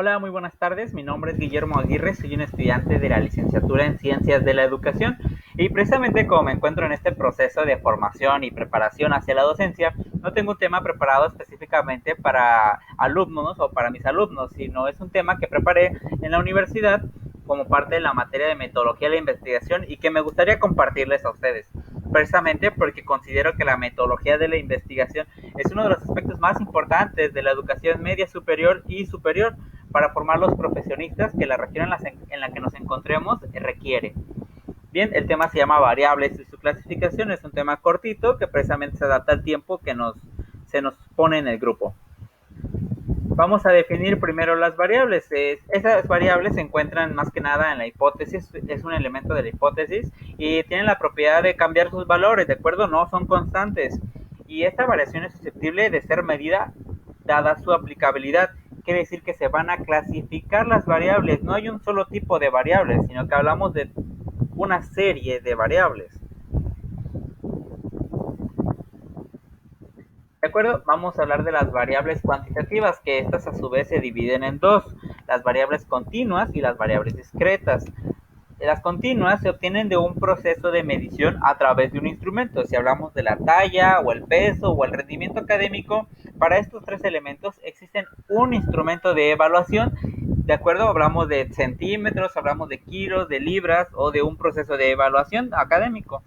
Hola, muy buenas tardes. Mi nombre es Guillermo Aguirre, soy un estudiante de la licenciatura en Ciencias de la Educación y precisamente como me encuentro en este proceso de formación y preparación hacia la docencia, no tengo un tema preparado específicamente para alumnos o para mis alumnos, sino es un tema que preparé en la universidad como parte de la materia de metodología de la investigación y que me gustaría compartirles a ustedes, precisamente porque considero que la metodología de la investigación es uno de los aspectos más importantes de la educación media superior y superior para formar los profesionistas que la región en la que nos encontremos requiere. Bien, el tema se llama variables y su clasificación es un tema cortito que precisamente se adapta al tiempo que se nos pone en el grupo. Vamos a definir primero las variables. Esas variables se encuentran más que nada en la hipótesis, es un elemento de la hipótesis y tienen la propiedad de cambiar sus valores, ¿de acuerdo? No son constantes. Y esta variación es susceptible de ser medida dada su aplicabilidad. Quiere decir que se van a clasificar las variables. No hay un solo tipo de variables, sino que hablamos de una serie de variables. De acuerdo, vamos a hablar de las variables cuantitativas, que estas a su vez se dividen en dos, las variables continuas y las variables discretas. Las continuas se obtienen de un proceso de medición a través de un instrumento. Si hablamos de la talla o el peso o el rendimiento académico, para estos tres elementos existen un instrumento de evaluación. De acuerdo, hablamos de centímetros, hablamos de kilos, de libras o de un proceso de evaluación académico.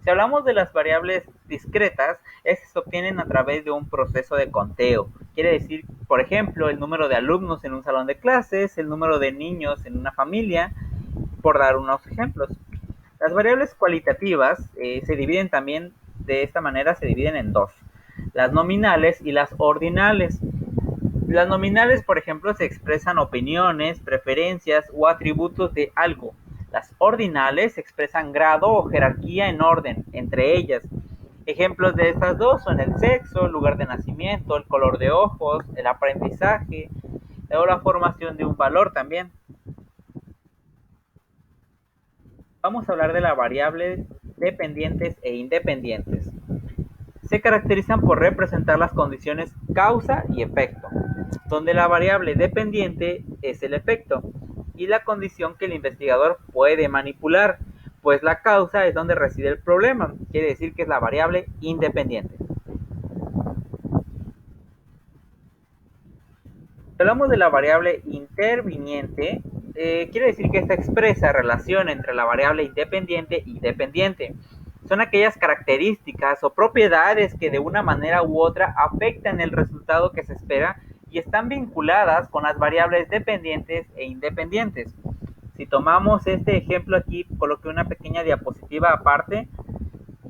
Si hablamos de las variables discretas, estas se obtienen a través de un proceso de conteo. Quiere decir, por ejemplo, el número de alumnos en un salón de clases, el número de niños en una familia, por dar unos ejemplos. Las variables cualitativas se dividen también de esta manera, se dividen en dos, las nominales y las ordinales. Las nominales, por ejemplo, se expresan opiniones, preferencias o atributos de algo. Las ordinales expresan grado o jerarquía en orden entre ellas. Ejemplos de estas dos son el sexo, el lugar de nacimiento, el color de ojos, el aprendizaje o la formación de un valor también. Vamos a hablar de las variables dependientes e independientes. Se caracterizan por representar las condiciones causa y efecto, donde la variable dependiente es el efecto y la condición que el investigador puede manipular, pues la causa es donde reside el problema, quiere decir que es la variable independiente. Si hablamos de la variable interviniente, quiere decir que esta expresa relación entre la variable independiente y dependiente. Son aquellas características o propiedades que de una manera u otra afectan el resultado que se espera y están vinculadas con las variables dependientes e independientes. Si tomamos este ejemplo aquí, coloqué una pequeña diapositiva aparte,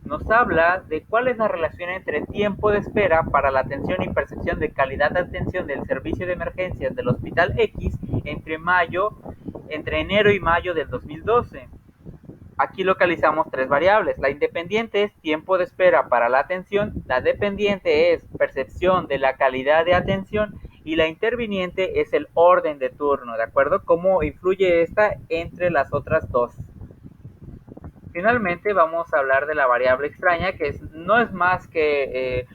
nos habla de cuál es la relación entre tiempo de espera para la atención y percepción de calidad de atención del servicio de emergencias del Hospital X entre enero y mayo del 2012. Aquí localizamos tres variables. La independiente es tiempo de espera para la atención, la dependiente es percepción de la calidad de atención y la interviniente es el orden de turno, ¿de acuerdo? ¿Cómo influye esta entre las otras dos? Finalmente vamos a hablar de la variable extraña, que no es más que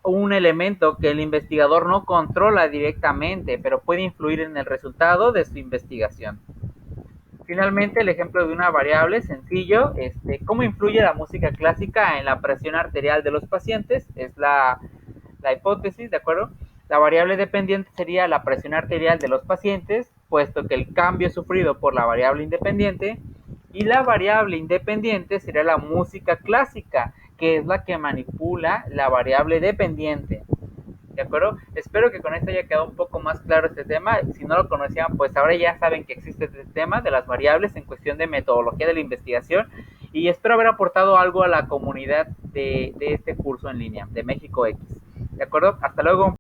un elemento que el investigador no controla directamente, pero puede influir en el resultado de su investigación. Finalmente, el ejemplo de una variable sencillo, ¿cómo influye la música clásica en la presión arterial de los pacientes? Es la hipótesis, ¿de acuerdo? La variable dependiente sería la presión arterial de los pacientes, puesto que el cambio es sufrido por la variable independiente, y la variable independiente sería la música clásica, que es la que manipula la variable dependiente. ¿De acuerdo? Espero que con esto haya quedado un poco más claro este tema. Si no lo conocían, pues ahora ya saben que existe este tema de las variables en cuestión de metodología de la investigación y espero haber aportado algo a la comunidad de este curso en línea de México X. ¿De acuerdo? Hasta luego.